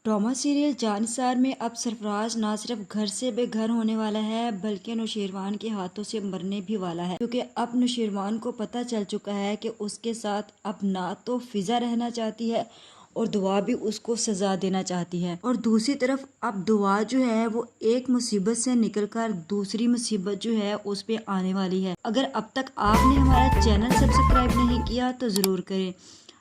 Drama serial Jannisar में अब सरफराज ना सिर्फ घर से बेघर होने वाला है बल्कि नौशेरवान के हाथों से मरने भी वाला है, क्योंकि अब नौशेरवान को पता चल चुका है कि उसके साथ अब ना तो फिजा रहना चाहती है और दुआ भी उसको सजा देना चाहती है। और दूसरी तरफ अब दुआ जो है वो एक मुसीबत से निकलकर दूसरी मुसीबत जो है उस पे आने वाली है। अगर अब तक आपने हमारा चैनल सब्सक्राइब नहीं किया तो ज़रूर करें।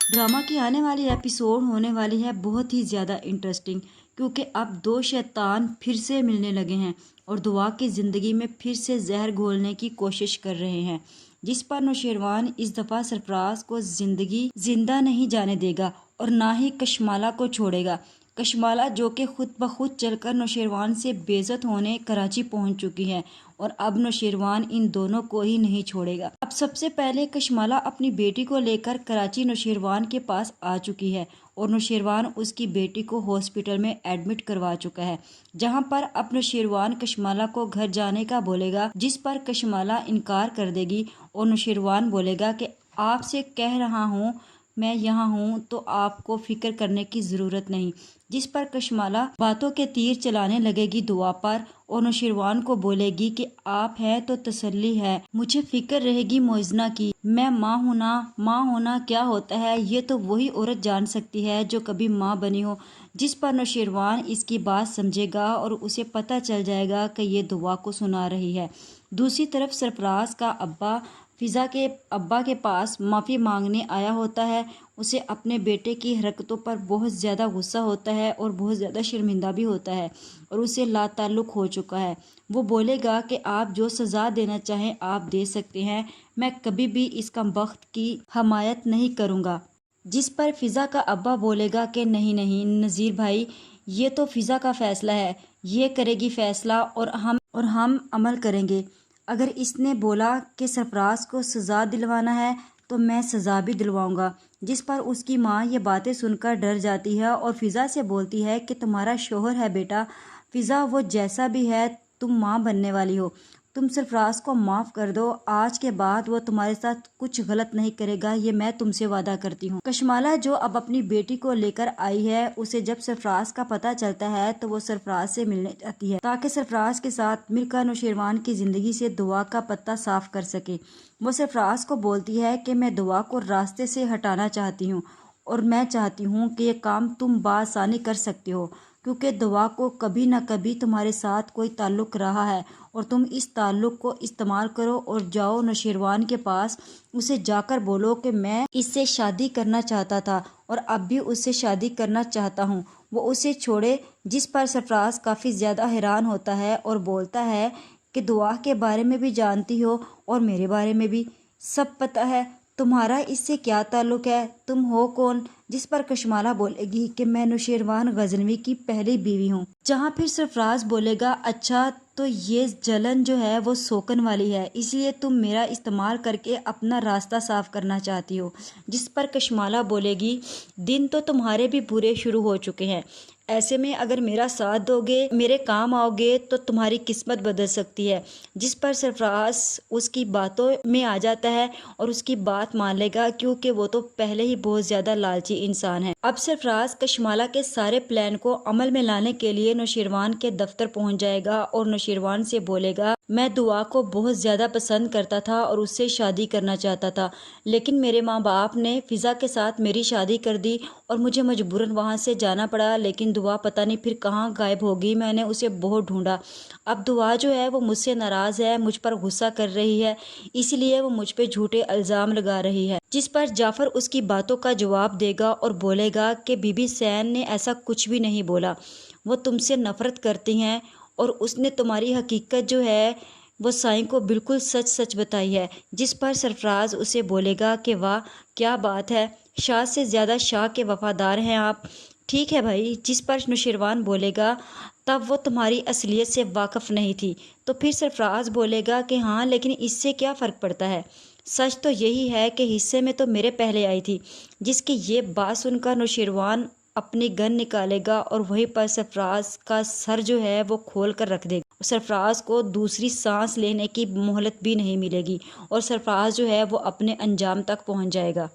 ड्रामा की आने वाली एपिसोड होने वाली है बहुत ही ज़्यादा इंटरेस्टिंग, क्योंकि अब दो शैतान फिर से मिलने लगे हैं और दुआ की ज़िंदगी में फिर से जहर घोलने की कोशिश कर रहे हैं, जिस पर नौशेरवान इस दफ़ा सरफराज को जिंदा नहीं जाने देगा और ना ही कशमाला को छोड़ेगा। कशमाला जो कि खुद ब खुद चलकर नौशेरवान से बेइज्जत होने कराची पहुंच चुकी है और अब नौशेरवान इन दोनों को ही नहीं छोड़ेगा। अब सबसे पहले कशमाला अपनी बेटी को लेकर कराची नौशेरवान के पास आ चुकी है और नौशेरवान उसकी बेटी को हॉस्पिटल में एडमिट करवा चुका है, जहां पर अब नौशेरवान कशमाला को घर जाने का बोलेगा, जिस पर कशमाला इनकार कर देगी और नौशेरवान बोलेगा कि आपसे कह रहा हूँ मैं यहाँ हूँ तो आपको फिक्र करने की ज़रूरत नहीं, जिस पर कशमाला बातों के तीर चलाने लगेगी दुआ पर और नौशेरवान को बोलेगी कि आप हैं तो तसल्ली है, मुझे फिक्र रहेगी मोइज़ना की, मैं माँ होना क्या होता है ये तो वही औरत जान सकती है जो कभी माँ बनी हो। जिस पर नौशेरवान इसकी बात समझेगा और उसे पता चल जाएगा कि ये दुआ को सुना रही है। दूसरी तरफ सरफराज का अब्बा फिज़ा के अब्बा के पास माफ़ी मांगने आया होता है। उसे अपने बेटे की हरकतों पर बहुत ज़्यादा गुस्सा होता है और बहुत ज़्यादा शर्मिंदा भी होता है और उसे लाताल्लुक़ हो चुका है। वो बोलेगा कि आप जो सज़ा देना चाहें आप दे सकते हैं, मैं कभी भी इस कमबख्त की हमायत नहीं करूँगा। जिस पर फिज़ा का अब्बा बोलेगा कि नहीं नहीं नज़ीर भाई, ये तो फिज़ा का फ़ैसला है, ये करेगी फ़ैसला और हम अमल करेंगे। अगर इसने बोला कि सरफराज को सज़ा दिलवाना है तो मैं सज़ा भी दिलवाऊंगा। जिस पर उसकी माँ ये बातें सुनकर डर जाती है और फिज़ा से बोलती है कि तुम्हारा शोहर है बेटा, फिज़ा वो जैसा भी है तुम माँ बनने वाली हो, तुम सरफराज को माफ़ कर दो, आज के बाद वो तुम्हारे साथ कुछ गलत नहीं करेगा, ये मैं तुमसे वादा करती हूँ। कशमाला जो अब अपनी बेटी को लेकर आई है, उसे जब सरफराज का पता चलता है तो वो सरफराज से मिलने जाती है ताकि सरफराज के साथ मिलकर नौशेरवान की ज़िंदगी से दुआ का पत्ता साफ कर सके। वो सरफराज को बोलती है कि मैं दुआ को रास्ते से हटाना चाहती हूँ और मैं चाहती हूँ कि ये काम तुम बासानी कर सकते हो, क्योंकि दुआ को कभी ना कभी तुम्हारे साथ कोई ताल्लुक़ रहा है और तुम इस ताल्लुक़ को इस्तेमाल करो और जाओ नौशेरवान के पास, उसे जाकर बोलो कि मैं इससे शादी करना चाहता था और अब भी उससे शादी करना चाहता हूँ, वो उसे छोड़े। जिस पर सरफराज काफ़ी ज़्यादा हैरान होता है और बोलता है कि दुआ के बारे में भी जानती हो और मेरे बारे में भी सब पता है, तुम्हारा इससे क्या ताल्लुक़ है, तुम हो कौन? जिस पर कशमाला बोलेगी कि मैं नौशेरवान गजनवी की पहली बीवी हूँ। जहाँ फिर सरफराज बोलेगा अच्छा तो ये जलन जो है वो सोकन वाली है, इसलिए तुम मेरा इस्तेमाल करके अपना रास्ता साफ करना चाहती हो। जिस पर कशमाला बोलेगी दिन तो तुम्हारे भी बुरे शुरू हो चुके हैं, ऐसे में अगर मेरा साथ दोगे, मेरे काम आओगे तो तुम्हारी किस्मत बदल सकती है। जिस पर सरफराज उसकी बातों में आ जाता है और उसकी बात मान लेगा, क्योंकि वो तो पहले ही बहुत ज़्यादा लालची इंसान है। अब सरफराज कशमाला के सारे प्लान को अमल में लाने के लिए नौशेरवान के दफ्तर पहुंच जाएगा और नौशेरवान से बोलेगा मैं दुआ को बहुत ज़्यादा पसंद करता था और उससे शादी करना चाहता था, लेकिन मेरे माँ बाप ने फिज़ा के साथ मेरी शादी कर दी और मुझे मजबूरन वहाँ से जाना पड़ा, लेकिन दुआ पता नहीं फिर कहाँ गायब होगी, मैंने उसे बहुत ढूंढा। अब दुआ जो है वो मुझसे नाराज़ है, मुझ पर गुस्सा कर रही है, इसलिए वो मुझ पे झूठे इल्ज़ाम लगा रही है। जिस पर जाफ़र उसकी बातों का जवाब देगा और बोलेगा कि बीबी सैन ने ऐसा कुछ भी नहीं बोला, वो तुमसे नफ़रत करती हैं और उसने तुम्हारी हकीकत जो है वो साईं को बिल्कुल सच सच बताई है। जिस पर सरफराज उसे बोलेगा कि वाह क्या बात है, शाह से ज़्यादा शाह के वफ़ादार हैं आप। ठीक है भाई। जिस पर नौशेरवान बोलेगा तब वो तुम्हारी असलियत से वाकिफ़ नहीं थी। तो फिर सरफराज बोलेगा कि हाँ लेकिन इससे क्या फ़र्क पड़ता है, सच तो यही है कि हिस्से में तो मेरे पहले आई थी। जिसकी ये बात सुनकर नौशेरवान अपनी गन निकालेगा और वहीं पर सरफराज का सर जो है वो खोल कर रख देगा। सरफराज को दूसरी सांस लेने की मोहलत भी नहीं मिलेगी और सरफराज जो है वो अपने अंजाम तक पहुंच जाएगा।